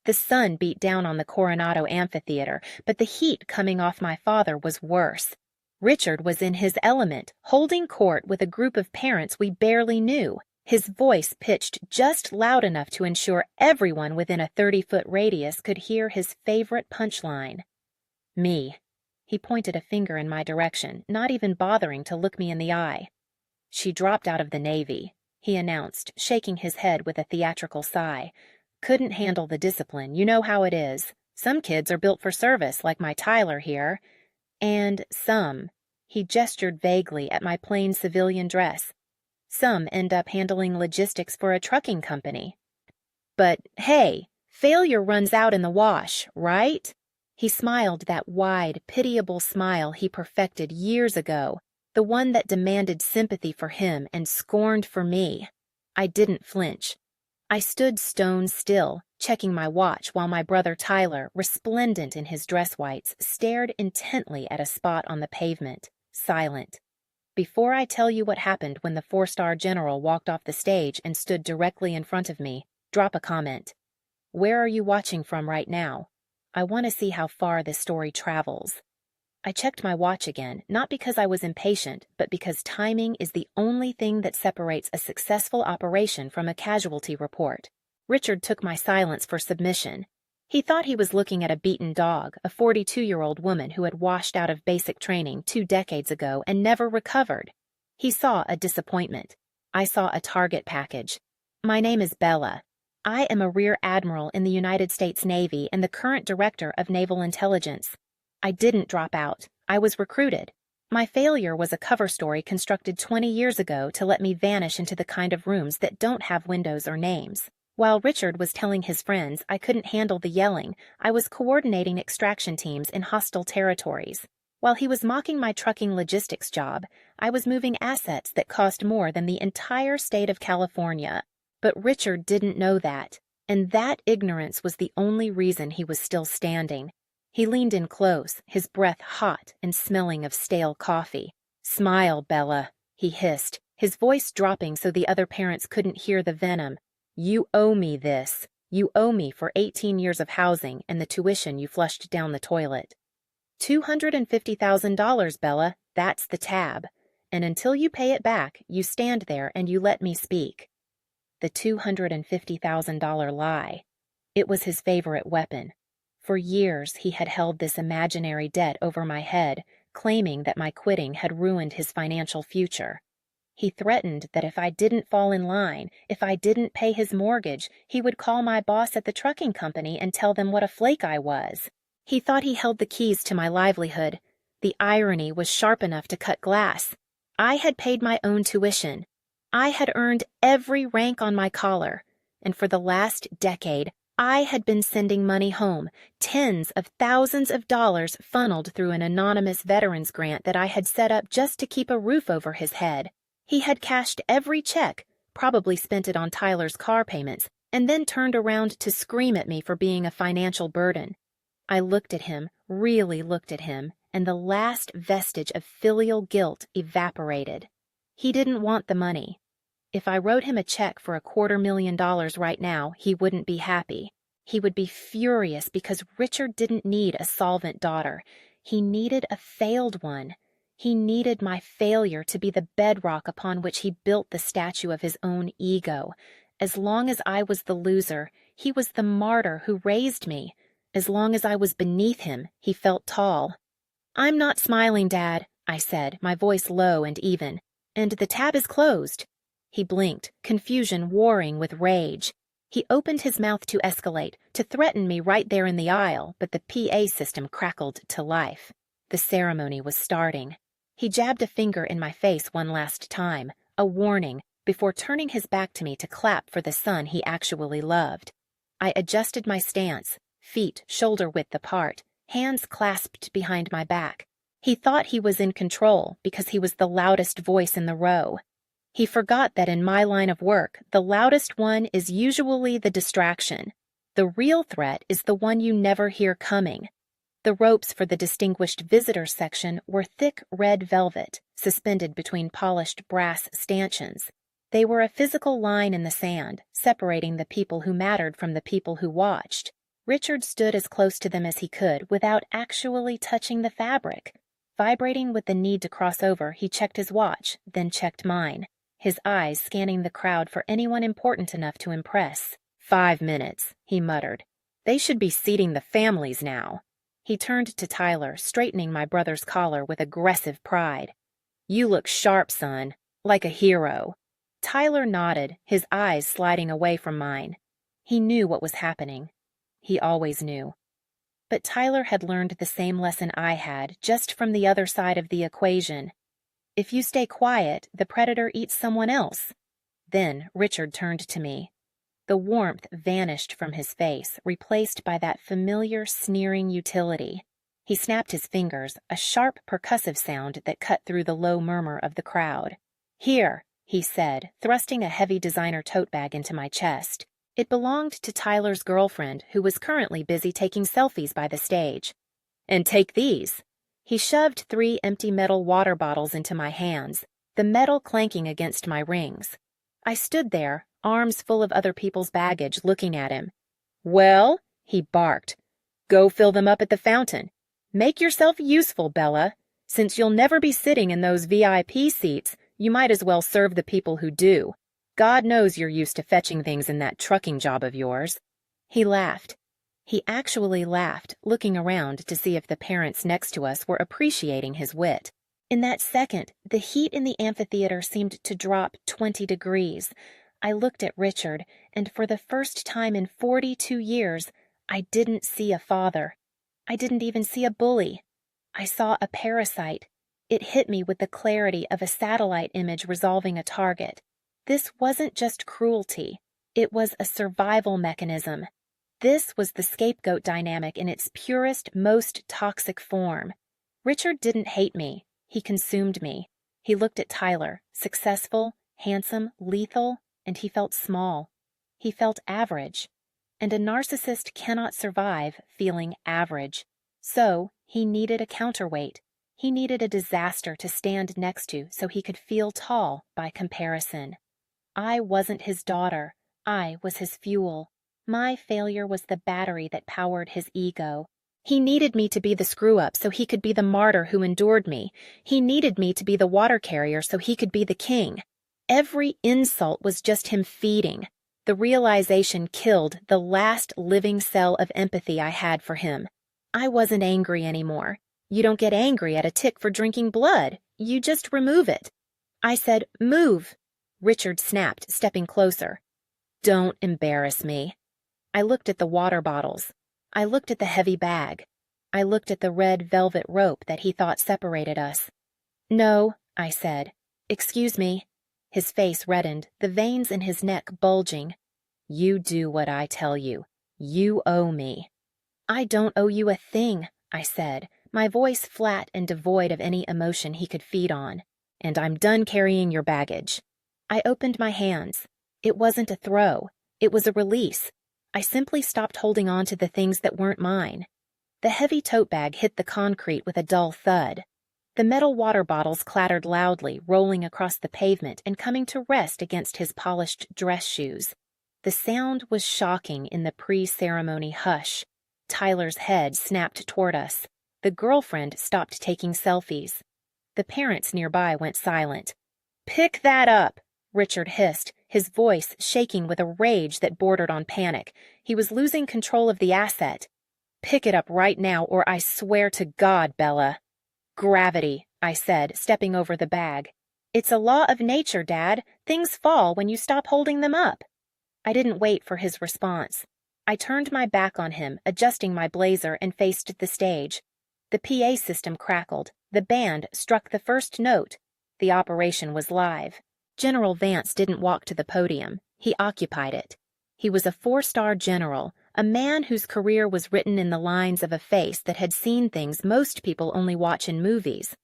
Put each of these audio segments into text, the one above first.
The sun beat down on the Coronado Amphitheater, but the heat coming off my father was worse. Richard was in his element, holding court with a group of parents we barely knew, his voice pitched just loud enough to ensure everyone within a 30-foot radius could hear his favorite punchline. Me. He pointed a finger in my direction, not even bothering to look me in the eye. She dropped out of the Navy, he announced, shaking his head with a theatrical sigh. Couldn't handle the discipline, you know how it is. Some kids are built for service, like my Tyler here. And some. He gestured vaguely at my plain civilian dress. Some end up handling logistics for a trucking company. But hey, failure runs out in the wash, right? He smiled that wide, pitiable smile he perfected years ago, the one that demanded sympathy for him and scorned for me. I didn't flinch. I stood stone still, checking my watch while my brother Tyler, resplendent in his dress whites, stared intently at a spot on the pavement, silent. Before I tell you what happened when the 4-star general walked off the stage and stood directly in front of me, drop a comment. Where are you watching from right now? I want to see how far this story travels. I checked my watch again, not because I was impatient, but because timing is the only thing that separates a successful operation from a casualty report. Richard took my silence for submission. He thought he was looking at a beaten dog, a 42-year-old woman who had washed out of basic training 2 decades ago and never recovered. He saw a disappointment. I saw a target package. My name is Bella. I am a Rear Admiral in the United States Navy and the current Director of Naval Intelligence. I didn't drop out. I was recruited. My failure was a cover story constructed 20 years ago to let me vanish into the kind of rooms that don't have windows or names. While Richard was telling his friends I couldn't handle the yelling, I was coordinating extraction teams in hostile territories. While he was mocking my trucking logistics job, I was moving assets that cost more than the entire state of California. But Richard didn't know that, and that ignorance was the only reason he was still standing. He leaned in close, his breath hot and smelling of stale coffee. "Smile, Bella," he hissed, his voice dropping so the other parents couldn't hear the venom. "You owe me this. You owe me for 18 years of housing and the tuition you flushed down the toilet. $250,000, Bella, that's the tab. And until you pay it back, you stand there and you let me speak." The $250,000 lie. It was his favorite weapon. For years he had held this imaginary debt over my head, claiming that my quitting had ruined his financial future. He threatened that if I didn't fall in line, if I didn't pay his mortgage, he would call my boss at the trucking company and tell them what a flake I was. He thought he held the keys to my livelihood. The irony was sharp enough to cut glass. I had paid my own tuition. I had earned every rank on my collar, and for the last decade, I had been sending money home, tens of thousands of dollars funneled through an anonymous veterans grant that I had set up just to keep a roof over his head. He had cashed every check, probably spent it on Tyler's car payments, and then turned around to scream at me for being a financial burden. I looked at him, really looked at him, and the last vestige of filial guilt evaporated. He didn't want the money. If I wrote him a check for $250,000 right now, he wouldn't be happy. He would be furious because Richard didn't need a solvent daughter. He needed a failed one. He needed my failure to be the bedrock upon which he built the statue of his own ego. As long as I was the loser, he was the martyr who raised me. As long as I was beneath him, he felt tall. "I'm not smiling, Dad," I said, my voice low and even. "And the tab is closed." He blinked, confusion warring with rage. He opened his mouth to escalate, to threaten me right there in the aisle, but the PA system crackled to life. The ceremony was starting. He jabbed a finger in my face one last time, a warning, before turning his back to me to clap for the son he actually loved. I adjusted my stance, feet shoulder-width apart, hands clasped behind my back. He thought he was in control because he was the loudest voice in the row. He forgot that in my line of work, the loudest one is usually the distraction. The real threat is the one you never hear coming. The ropes for the distinguished visitors section were thick red velvet, suspended between polished brass stanchions. They were a physical line in the sand, separating the people who mattered from the people who watched. Richard stood as close to them as he could without actually touching the fabric. Vibrating with the need to cross over, he checked his watch, then checked mine, his eyes scanning the crowd for anyone important enough to impress. 5 minutes, he muttered. They should be seating the families now. He turned to Tyler, straightening my brother's collar with aggressive pride. You look sharp, son, like a hero. Tyler nodded, his eyes sliding away from mine. He knew what was happening. He always knew. But Tyler had learned the same lesson I had, just from the other side of the equation. If you stay quiet, the predator eats someone else. Then Richard turned to me. The warmth vanished from his face, replaced by that familiar, sneering utility. He snapped his fingers, a sharp, percussive sound that cut through the low murmur of the crowd. Here, he said, thrusting a heavy designer tote bag into my chest. It belonged to Tyler's girlfriend, who was currently busy taking selfies by the stage. And take these. He shoved 3 empty metal water bottles into my hands, the metal clanking against my rings. I stood there, arms full of other people's baggage, looking at him. Well, he barked, go fill them up at the fountain. Make yourself useful, Bella. Since you'll never be sitting in those VIP seats, you might as well serve the people who do. God knows you're used to fetching things in that trucking job of yours. He laughed. He actually laughed, looking around to see if the parents next to us were appreciating his wit. In that second, the heat in the amphitheater seemed to drop 20 degrees. I looked at Richard, and for the first time in 42 years, I didn't see a father. I didn't even see a bully. I saw a parasite. It hit me with the clarity of a satellite image resolving a target. This wasn't just cruelty. It was a survival mechanism. This was the scapegoat dynamic in its purest, most toxic form. Richard didn't hate me. He consumed me. He looked at Tyler, successful, handsome, lethal, and he felt small. He felt average. And a narcissist cannot survive feeling average. So he needed a counterweight. He needed a disaster to stand next to so he could feel tall by comparison. I wasn't his daughter. I was his fuel. My failure was the battery that powered his ego. He needed me to be the screw-up so he could be the martyr who endured me. He needed me to be the water carrier so he could be the king. Every insult was just him feeding. The realization killed the last living cell of empathy I had for him. I wasn't angry anymore. You don't get angry at a tick for drinking blood. You just remove it. I said, move. Richard snapped, stepping closer. Don't embarrass me. I looked at the water bottles. I looked at the heavy bag. I looked at the red velvet rope that he thought separated us. No, I said. Excuse me. His face reddened, the veins in his neck bulging. You do what I tell you. You owe me. I don't owe you a thing, I said, my voice flat and devoid of any emotion he could feed on. And I'm done carrying your baggage. I opened my hands. It wasn't a throw. It was a release. I simply stopped holding on to the things that weren't mine. The heavy tote bag hit the concrete with a dull thud. The metal water bottles clattered loudly, rolling across the pavement and coming to rest against his polished dress shoes. The sound was shocking in the pre-ceremony hush. Tyler's head snapped toward us. The girlfriend stopped taking selfies. The parents nearby went silent. Pick that up, Richard hissed, his voice shaking with a rage that bordered on panic. He was losing control of the asset. Pick it up right now, or I swear to God, Bella. Gravity, I said, stepping over the bag. It's a law of nature, Dad. Things fall when you stop holding them up. I didn't wait for his response. I turned my back on him, adjusting my blazer, and faced the stage. The PA system crackled. The band struck the first note. The operation was live. General Vance didn't walk to the podium. He occupied it. He was a 4-star general, a man whose career was written in the lines of a face that had seen things most people only watch in movies.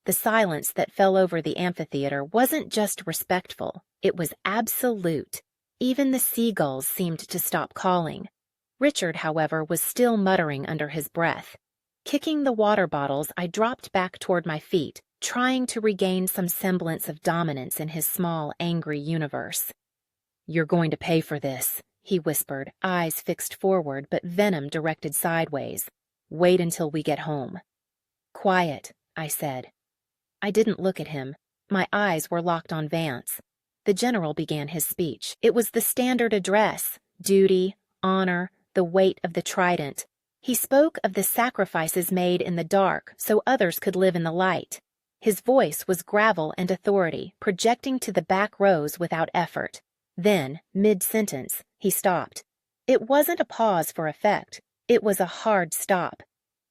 The silence that fell over the amphitheater wasn't just respectful. It was absolute. Even the seagulls seemed to stop calling. Richard, however, was still muttering under his breath. Kicking the water bottles, I dropped back toward my feet, trying to regain some semblance of dominance in his small, angry universe. You're going to pay for this, he whispered, eyes fixed forward but venom directed sideways. "Wait until we get home." "Quiet," I said. I didn't look at him. My eyes were locked on Vance. The general began his speech. It was the standard address: duty, honor, the weight of the trident. He spoke of the sacrifices made in the dark so others could live in the light. His voice was gravel and authority, projecting to the back rows without effort. Then, mid-sentence, he stopped. It wasn't a pause for effect. It was a hard stop.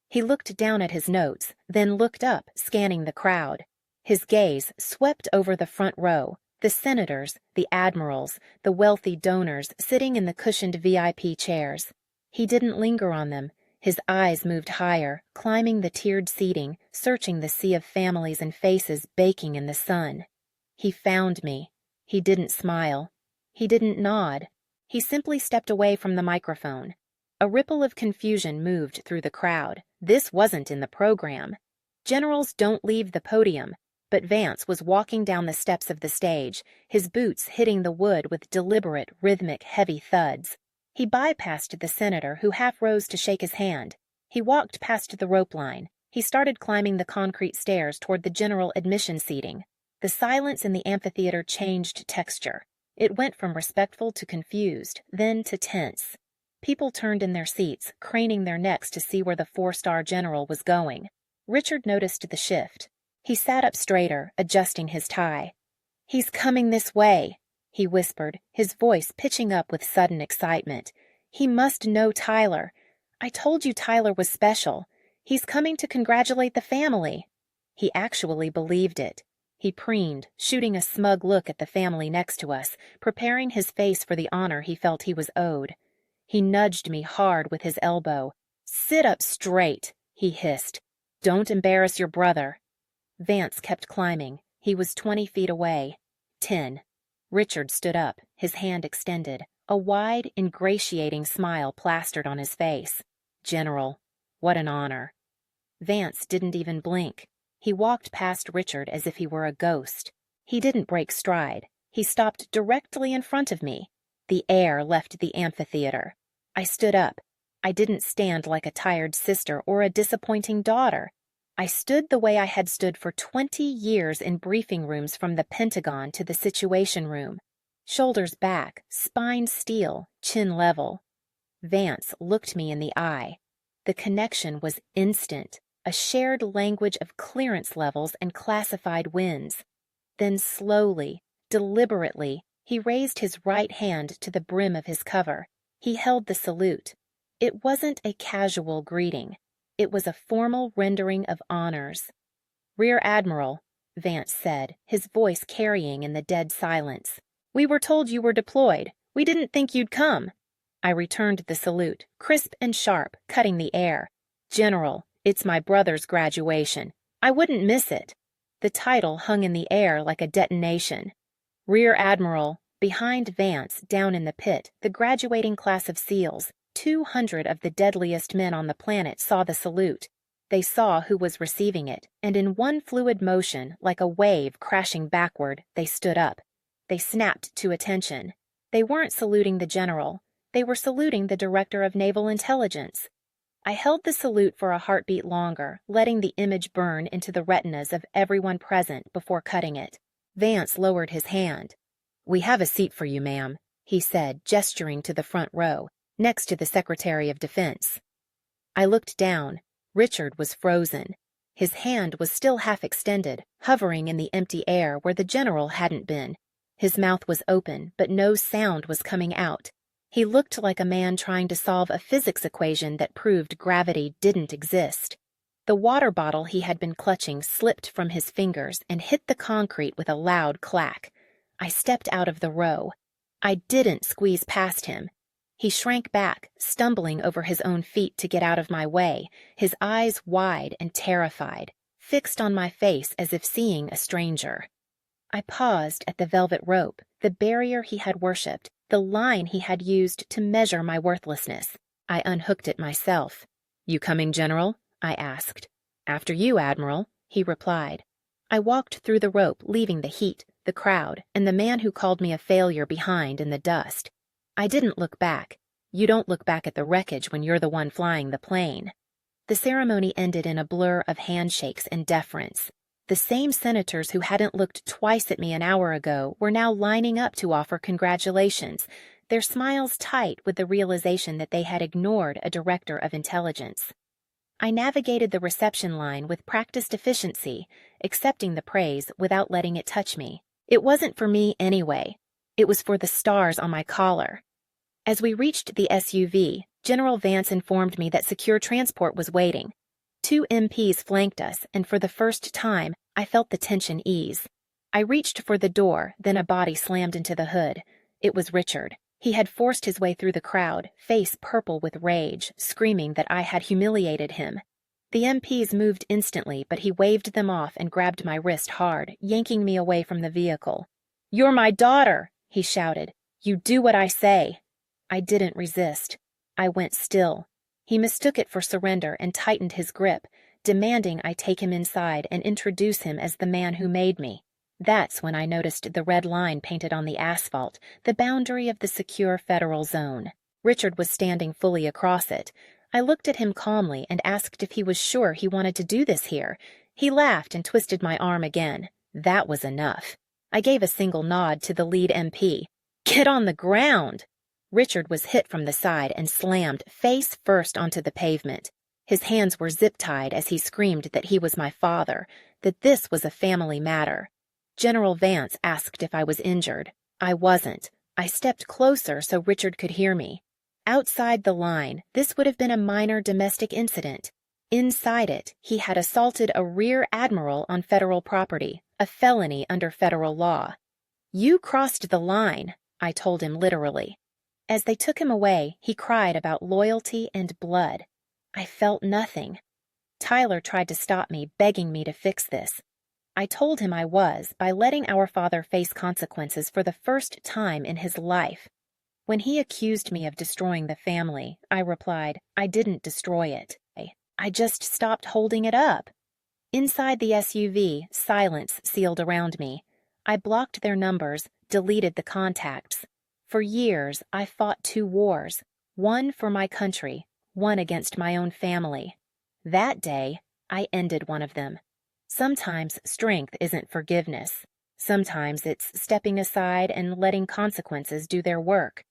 He looked down at his notes, then looked up, scanning the crowd. His gaze swept over the front row, the senators, the admirals, the wealthy donors sitting in the cushioned VIP chairs. He didn't linger on them. His eyes moved higher, climbing the tiered seating, searching the sea of families and faces baking in the sun. He found me. He didn't smile. He didn't nod. He simply stepped away from the microphone. A ripple of confusion moved through the crowd. This wasn't in the program. Generals don't leave the podium, but Vance was walking down the steps of the stage, his boots hitting the wood with deliberate, rhythmic, heavy thuds. He bypassed the senator, who half rose to shake his hand. He walked past the rope line. He started climbing the concrete stairs toward the general admission seating. The silence in the amphitheater changed texture. It went from respectful to confused, then to tense. People turned in their seats, craning their necks to see where the four-star general was going. Richard noticed the shift. He sat up straighter, adjusting his tie. "He's coming this way," he whispered, his voice pitching up with sudden excitement. "He must know Tyler. I told you Tyler was special. He's coming to congratulate the family." He actually believed it. He preened, shooting a smug look at the family next to us, preparing his face for the honor he felt he was owed. He nudged me hard with his elbow. "Sit up straight," he hissed. "Don't embarrass your brother." Vance kept climbing. He was 20 feet away. 10. Richard stood up, his hand extended, a wide, ingratiating smile plastered on his face. "General, what an honor." Vance didn't even blink. He walked past Richard as if he were a ghost. He didn't break stride. He stopped directly in front of me. The air left the amphitheater. I stood up. I didn't stand like a tired sister or a disappointing daughter. I stood the way I had stood for 20 years in briefing rooms from the Pentagon to the Situation Room. Shoulders back, spine steel, chin level. Vance looked me in the eye. The connection was instant, a shared language of clearance levels and classified wins. Then slowly, deliberately, he raised his right hand to the brim of his cover. He held the salute. It wasn't a casual greeting. It was a formal rendering of honors. "Rear Admiral," Vance said, his voice carrying in the dead silence. "We were told you were deployed. We didn't think you'd come." I returned the salute, crisp and sharp, cutting the air. "General, it's my brother's graduation. I wouldn't miss it." The title hung in the air like a detonation. "Rear Admiral." Behind Vance, down in the pit, the graduating class of SEALs, 200 of the deadliest men on the planet, saw the salute. They saw who was receiving it, and in one fluid motion, like a wave crashing backward, they stood up. They snapped to attention. They weren't saluting the general. They were saluting the Director of Naval Intelligence. I held the salute for a heartbeat longer, letting the image burn into the retinas of everyone present before cutting it. Vance lowered his hand. "We have a seat for you, ma'am," he said, gesturing to the front row, next to the Secretary of Defense. I looked down. Richard was frozen. His hand was still half extended, hovering in the empty air where the general hadn't been. His mouth was open, but no sound was coming out. He looked like a man trying to solve a physics equation that proved gravity didn't exist. The water bottle he had been clutching slipped from his fingers and hit the concrete with a loud clack. I stepped out of the row. I didn't squeeze past him. He shrank back, stumbling over his own feet to get out of my way, his eyes wide and terrified, fixed on my face as if seeing a stranger. I paused at the velvet rope, the barrier he had worshipped, the line he had used to measure my worthlessness. I unhooked it myself. "You coming, General?" I asked. "After you, Admiral," he replied. I walked through the rope, leaving the heat, the crowd, and the man who called me a failure behind in the dust. I didn't look back. You don't look back at the wreckage when you're the one flying the plane. The ceremony ended in a blur of handshakes and deference. The same senators who hadn't looked twice at me an hour ago were now lining up to offer congratulations, their smiles tight with the realization that they had ignored a director of intelligence. I navigated the reception line with practiced efficiency, accepting the praise without letting it touch me. It wasn't for me anyway. It was for the stars on my collar. As we reached the SUV, General Vance informed me that secure transport was waiting. 2 MPs flanked us, and for the first time, I felt the tension ease. I reached for the door, then a body slammed into the hood. It was Richard. He had forced his way through the crowd, face purple with rage, screaming that I had humiliated him. The MPs moved instantly, but he waved them off and grabbed my wrist hard, yanking me away from the vehicle. "You're my daughter!" he shouted. "You do what I say." I didn't resist. I went still. He mistook it for surrender and tightened his grip, demanding I take him inside and introduce him as the man who made me. That's when I noticed the red line painted on the asphalt, the boundary of the secure federal zone. Richard was standing fully across it. I looked at him calmly and asked if he was sure he wanted to do this here. He laughed and twisted my arm again. That was enough. I gave a single nod to the lead MP. "Get on the ground!" Richard was hit from the side and slammed face first onto the pavement. His hands were zip-tied as he screamed that he was my father, that this was a family matter. General Vance asked if I was injured. I wasn't. I stepped closer so Richard could hear me. Outside the line, this would have been a minor domestic incident. Inside it, he had assaulted a rear admiral on federal property, a felony under federal law. "You crossed the line," I told him literally. As they took him away, he cried about loyalty and blood. I felt nothing. Tyler tried to stop me, begging me to fix this. I told him I was, by letting our father face consequences for the first time in his life. When he accused me of destroying the family, I replied, I didn't destroy it. I just stopped holding it up. Inside the SUV, silence sealed around me. I blocked their numbers, deleted the contacts. For years, I fought 2 wars, one for my country, one against my own family. That day, I ended one of them. Sometimes strength isn't forgiveness. Sometimes it's stepping aside and letting consequences do their work.